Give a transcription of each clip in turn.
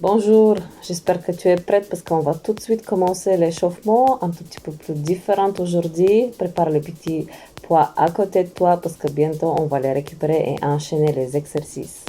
Bonjour, j'espère que tu es prête parce qu'on va tout de suite commencer l'échauffement un tout petit peu plus différent aujourd'hui. Prépare les petits poids à côté de toi parce que bientôt on va les récupérer et enchaîner les exercices.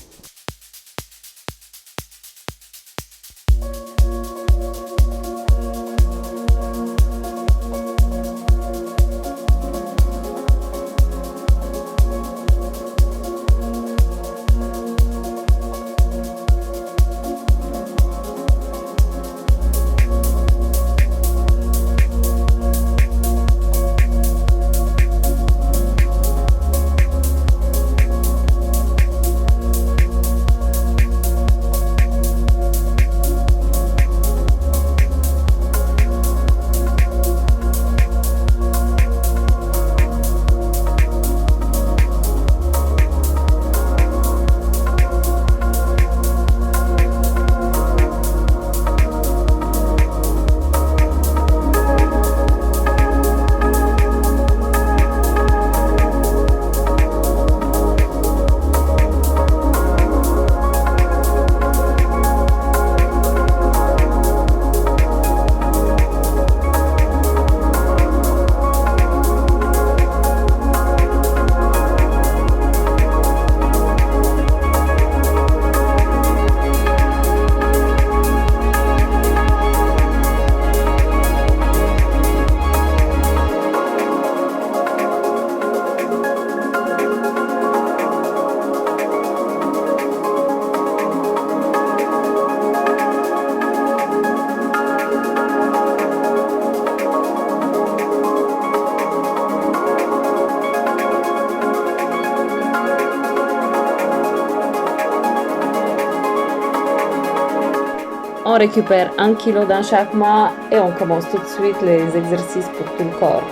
On récupère 1 kilo dans chaque main et on commence tout de suite les exercices pour tout le corps.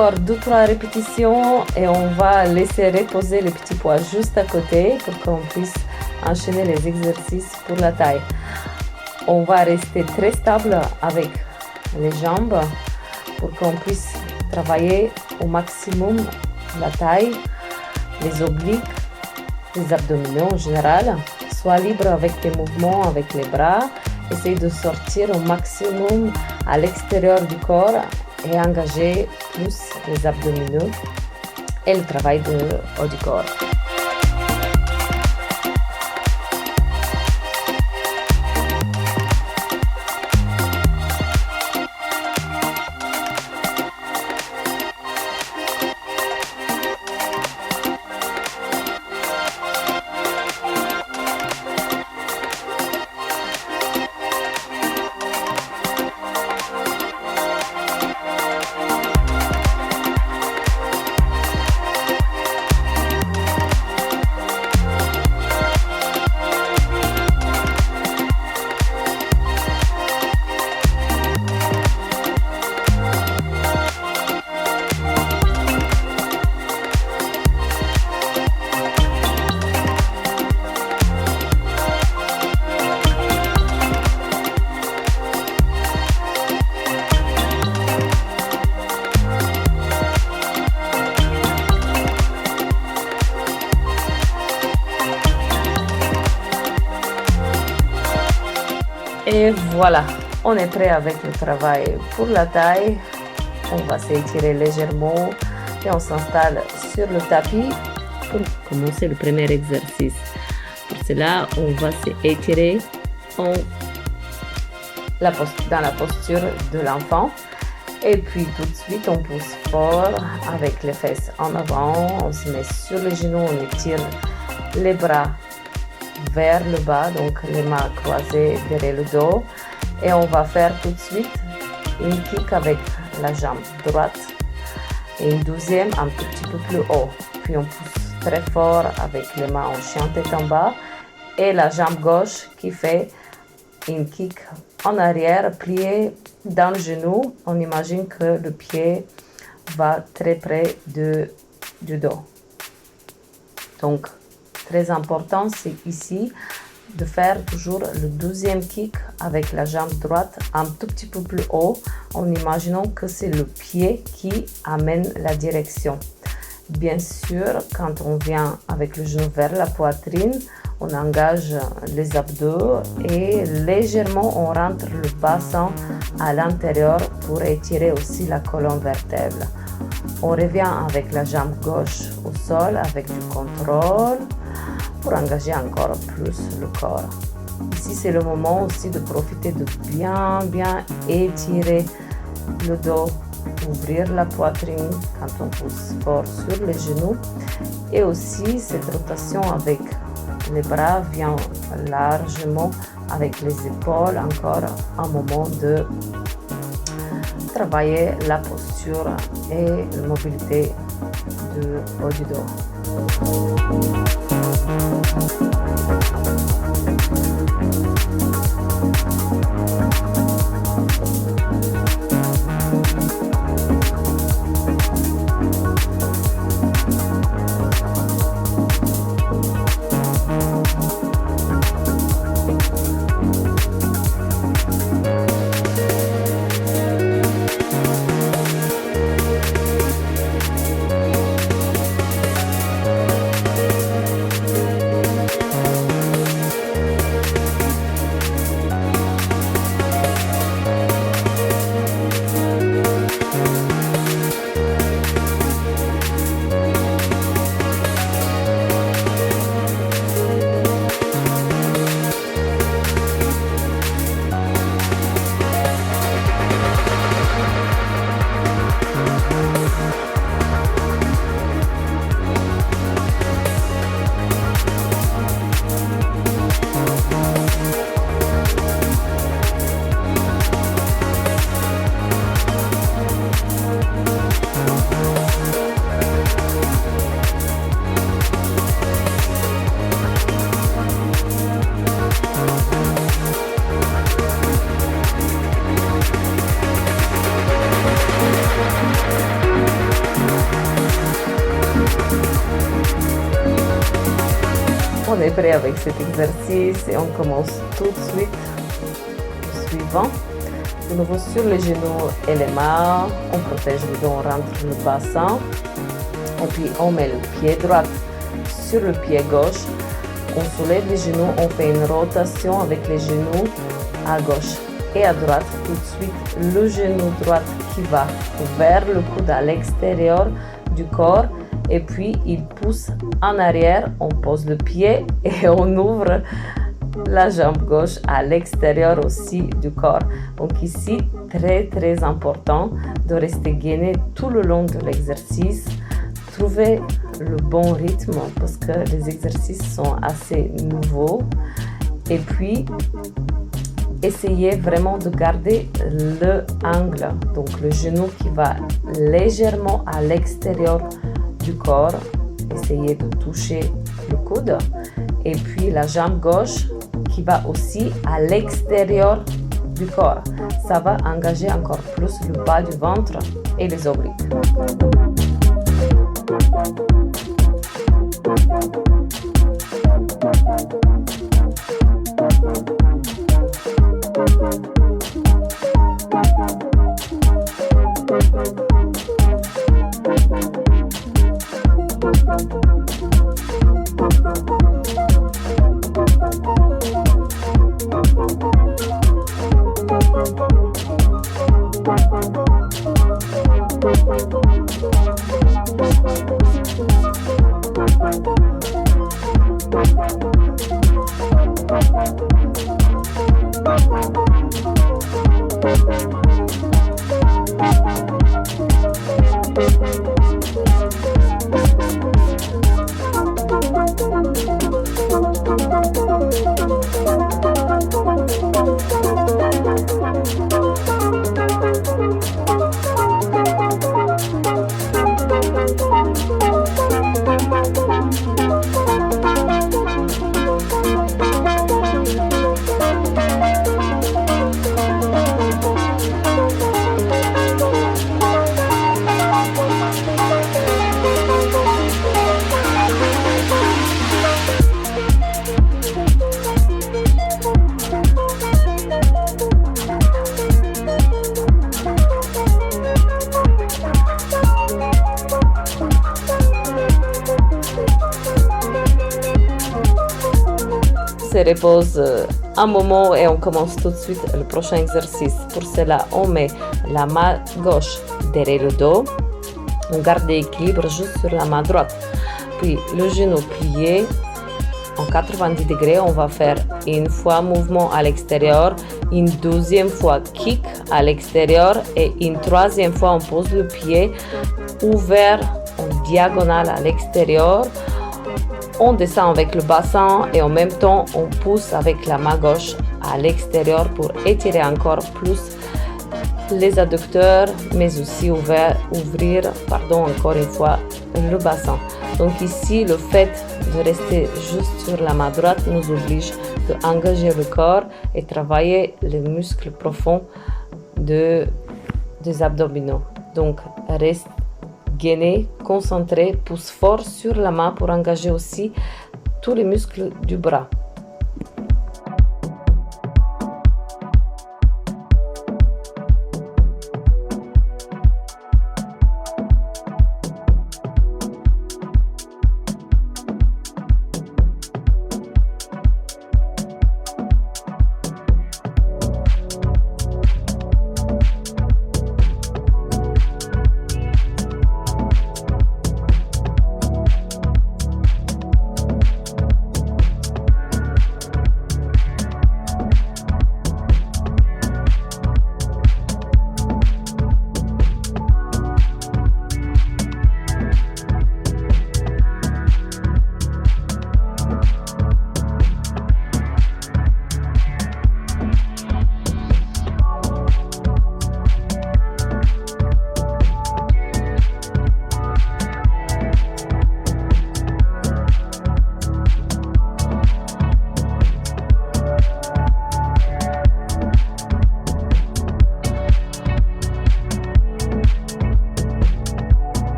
encore 2-3 répétitions et on va laisser reposer les petits poids juste à côté pour qu'on puisse enchaîner les exercices pour la taille. On va rester très stable avec les jambes pour qu'on puisse travailler au maximum la taille, les obliques, les abdominaux en général. Sois libre avec tes mouvements avec les bras. Essaye de sortir au maximum à l'extérieur du corps et engager plus les abdominaux et le travail de haut du corps. Et voilà, on est prêt avec le travail pour la taille. On va s'étirer légèrement et on s'installe sur le tapis pour commencer le premier exercice. Pour cela, on va s'étirer dans la posture de l'enfant. Et puis tout de suite, on pousse fort avec les fesses en avant. On se met sur les genoux, on étire les bras vers le bas, donc les mains croisées derrière le dos. Et on va faire tout de suite une kick avec la jambe droite et une deuxième un tout petit peu plus haut. Puis on pousse très fort avec les mains en chien tête en bas et la jambe gauche qui fait une kick en arrière, pliée dans le genou. On imagine que le pied va très près du dos. Donc, très important, c'est ici de faire toujours le deuxième kick avec la jambe droite un tout petit peu plus haut en imaginant que c'est le pied qui amène la direction. Bien sûr, quand on vient avec le genou vers la poitrine, on engage les abdos et légèrement on rentre le bassin à l'intérieur pour étirer aussi la colonne vertébrale. On revient avec la jambe gauche au sol avec du contrôle pour engager encore plus le corps. Ici, c'est le moment aussi de profiter de bien étirer le dos, ouvrir la poitrine quand on pousse fort sur les genoux. Et aussi, cette rotation avec les bras vient largement avec les épaules, encore un moment de travailler la posture et la mobilité du haut du dos. prêt avec cet exercice et on commence tout de suite. Suivant. De nouveau sur les genoux et les mains, on protège le dos, on rentre le bassin. Et puis on met le pied droit sur le pied gauche. On soulève les genoux, on fait une rotation avec les genoux à gauche et à droite. Tout de suite, le genou droit qui va vers le coude à l'extérieur du corps. Et puis, il pousse en arrière. On pose le pied et on ouvre la jambe gauche à l'extérieur aussi du corps. Donc ici, très très important de rester gainé tout le long de l'exercice. Trouver le bon rythme parce que les exercices sont assez nouveaux. Et puis, essayez vraiment de garder le angle. Donc le genou qui va légèrement à l'extérieur du corps. Essayez de toucher le coude. Et puis la jambe gauche qui va aussi à l'extérieur du corps. Ça va engager encore plus le bas du ventre et les obliques. Se repose un moment et on commence tout de suite le prochain exercice. Pour cela, on met la main gauche derrière le dos. On garde l'équilibre juste sur la main droite. Puis le genou plié en 90 degrés. On va faire une fois mouvement à l'extérieur, une deuxième fois kick à l'extérieur et une troisième fois on pose le pied ouvert en diagonale à l'extérieur. On descend avec le bassin et en même temps on pousse avec la main gauche à l'extérieur pour étirer encore plus les adducteurs mais aussi ouvrir encore une fois le bassin. Donc ici le fait de rester juste sur la main droite nous oblige d'engager le corps et travailler les muscles profonds des abdominaux. Donc reste gainé, concentré, pousse fort sur la main pour engager aussi tous les muscles du bras.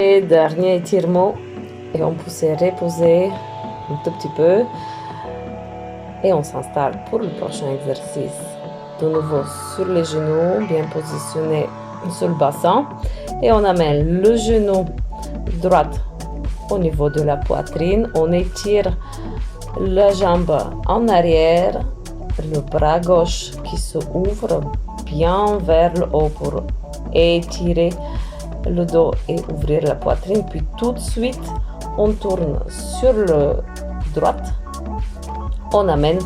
Et dernier étirement. Et on peut se reposer un tout petit peu. Et on s'installe pour le prochain exercice. De nouveau sur les genoux, bien positionnés sur le bassin. Et on amène le genou droit au niveau de la poitrine. On étire la jambe en arrière, le bras gauche qui se ouvre bien vers le haut pour étirer le dos et ouvrir la poitrine. Puis tout de suite, on tourne sur le droite. On amène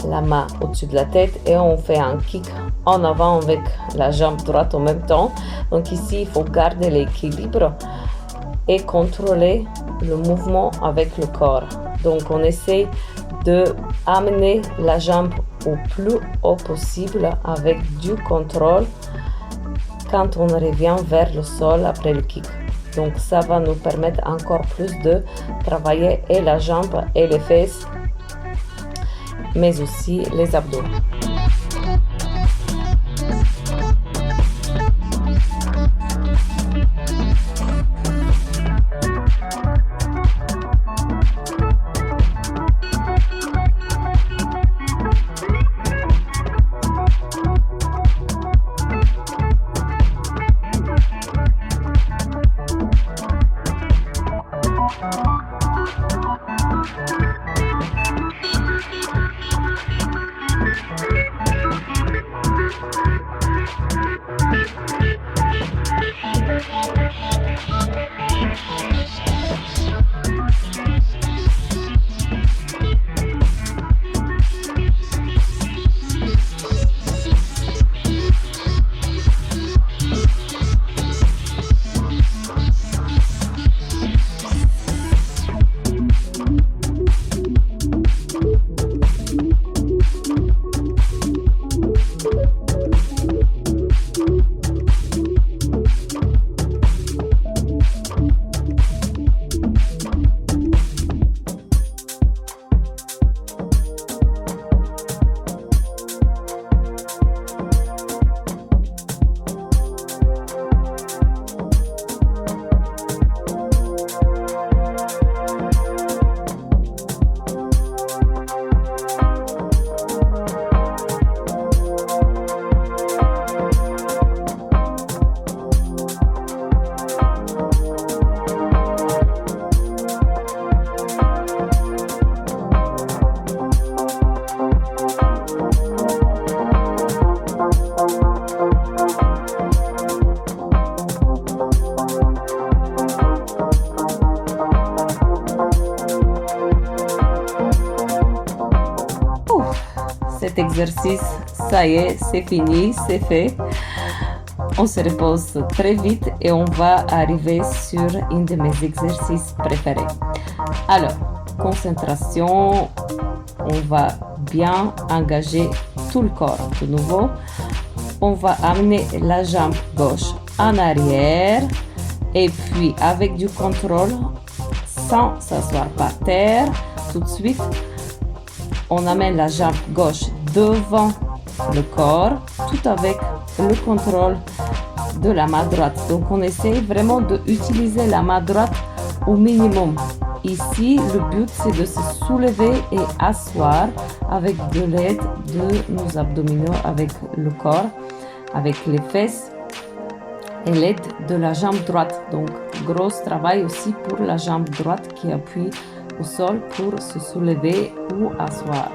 la main au-dessus de la tête et on fait un kick en avant avec la jambe droite en même temps. Donc ici, il faut garder l'équilibre et contrôler le mouvement avec le corps. Donc on essaie de amener la jambe au plus haut possible avec du contrôle quand on revient vers le sol après le kick. Donc ça va nous permettre encore plus de travailler et la jambe et les fesses, mais aussi les abdos. Cet exercice, ça y est, c'est fini, c'est fait. On se repose très vite et on va arriver sur un de mes exercices préférés. Alors, concentration, on va bien engager tout le corps. De nouveau, on va amener la jambe gauche en arrière et puis avec du contrôle, sans s'asseoir par terre, tout de suite, on amène la jambe gauche devant le corps, tout avec le contrôle de la main droite. Donc on essaie vraiment d'utiliser la main droite au minimum. Ici, le but c'est de se soulever et asseoir avec de l'aide de nos abdominaux, avec le corps, avec les fesses et l'aide de la jambe droite. Donc gros travail aussi pour la jambe droite qui appuie au sol pour se soulever ou asseoir.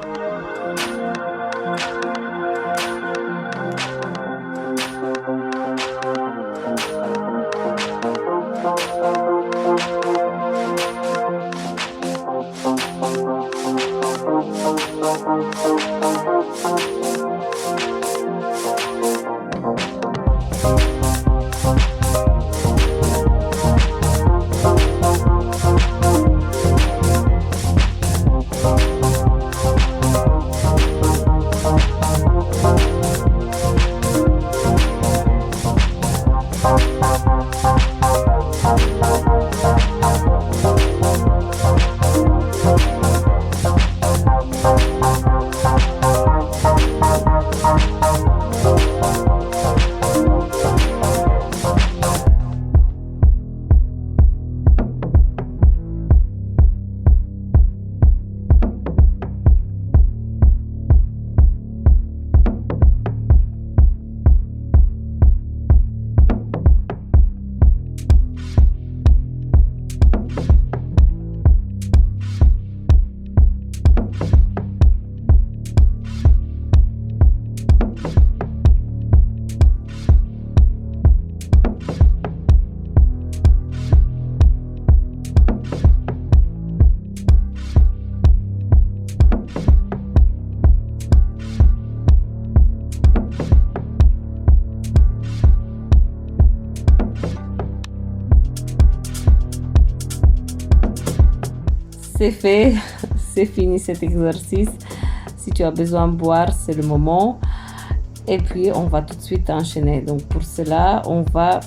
c'est fait, c'est fini cet exercice. Si tu as besoin de boire, c'est le moment. Et puis, on va tout de suite enchaîner. Donc, pour cela, on va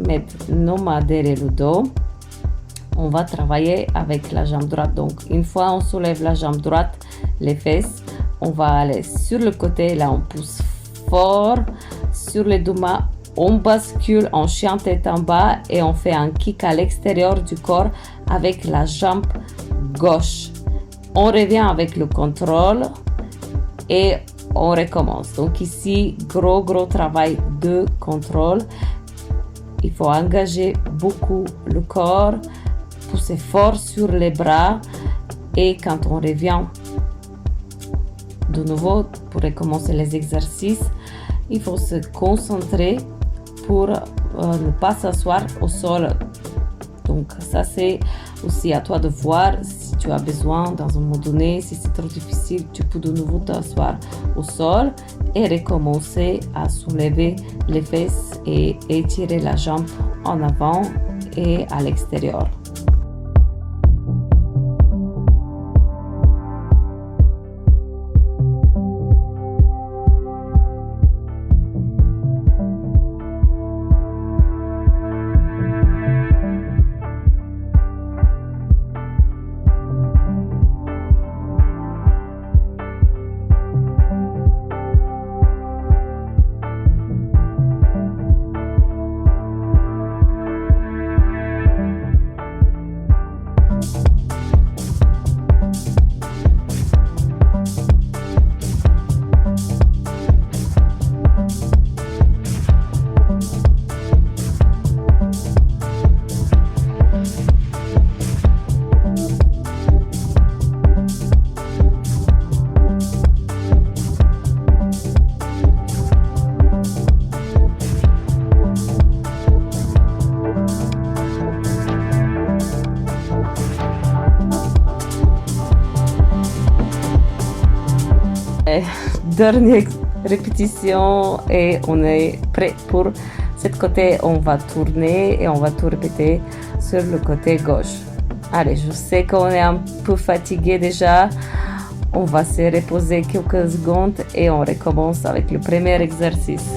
mettre nos mains derrière le dos. On va travailler avec la jambe droite. Donc, une fois on soulève la jambe droite, les fesses, on va aller sur le côté. Là, on pousse fort. Sur les deux mains, on bascule en chien tête en bas et on fait un kick à l'extérieur du corps avec la jambe gauche. On revient avec le contrôle et on recommence. Donc ici, gros travail de contrôle. Il faut engager beaucoup le corps, pousser fort sur les bras et quand on revient de nouveau pour recommencer les exercices, il faut se concentrer pour ne pas s'asseoir au sol. Donc ça c'est aussi à toi de voir si tu as besoin dans un moment donné, si c'est trop difficile, tu peux de nouveau t'asseoir au sol et recommencer à soulever les fesses et étirer la jambe en avant et à l'extérieur. Dernière répétition et on est prêt pour cette côté. On va tourner et on va tout répéter sur le côté gauche. Allez, je sais qu'on est un peu fatigué déjà. On va se reposer quelques secondes et on recommence avec le premier exercice.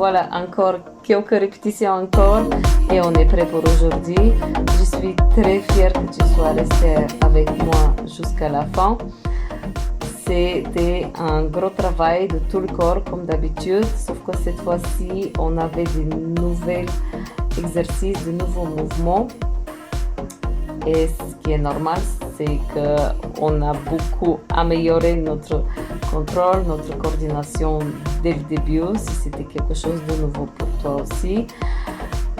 Voilà, encore quelques répétitions encore et on est prêt pour aujourd'hui. Je suis très fière que tu sois resté avec moi jusqu'à la fin. C'était un gros travail de tout le corps comme d'habitude, sauf que cette fois-ci, on avait de nouveaux exercices, de nouveaux mouvements. Et ce qui est normal, c'est qu'on a beaucoup amélioré notre contrôle, notre coordination dès le début, si c'était quelque chose de nouveau pour toi aussi.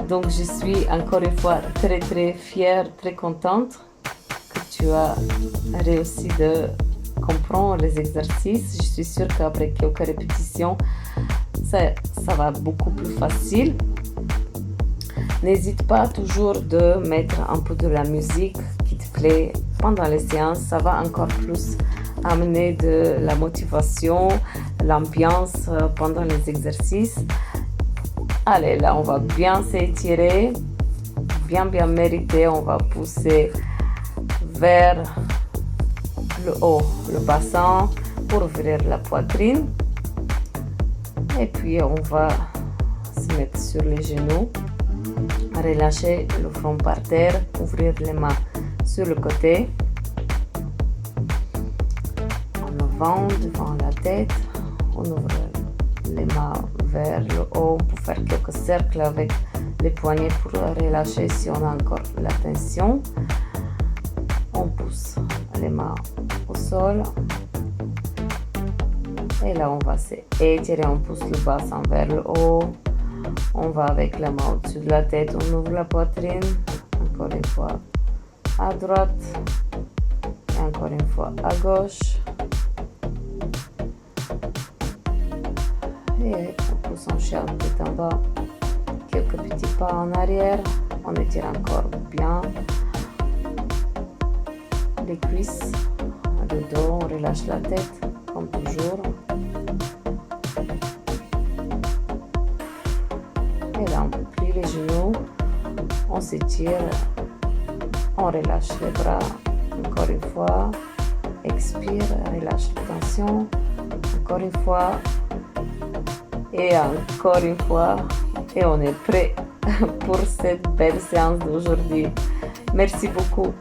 Donc je suis encore une fois très très fière, très contente que tu as réussi de comprendre les exercices. Je suis sûre qu'après quelques répétitions, ça va beaucoup plus facile. N'hésite pas toujours de mettre un peu de la musique qui te plaît pendant les séances. Ça va encore plus amener de la motivation, l'ambiance pendant les exercices. Allez, là, on va bien s'étirer, bien mériter. On va pousser vers le haut, le bassin pour ouvrir la poitrine. Et puis, on va se mettre sur les genoux. Relâcher le front par terre, ouvrir les mains sur le côté, en avant devant la tête, on ouvre les mains vers le haut, on peut faire quelques cercles avec les poignets pour relâcher si on a encore la tension. On pousse les mains au sol et là on va s'étirer, on pousse le bassin vers le haut. On va avec la main au-dessus de la tête, on ouvre la poitrine, encore une fois à droite et encore une fois à gauche. Et on pousse en chien tout en bas, quelques petits pas en arrière, on étire encore bien les cuisses, le dos, on relâche la tête comme toujours. Et là, on plie les genoux, on s'étire, on relâche les bras, encore une fois, expire, relâche la tension, encore une fois, et encore une fois, et on est prêt pour cette belle séance d'aujourd'hui. Merci beaucoup.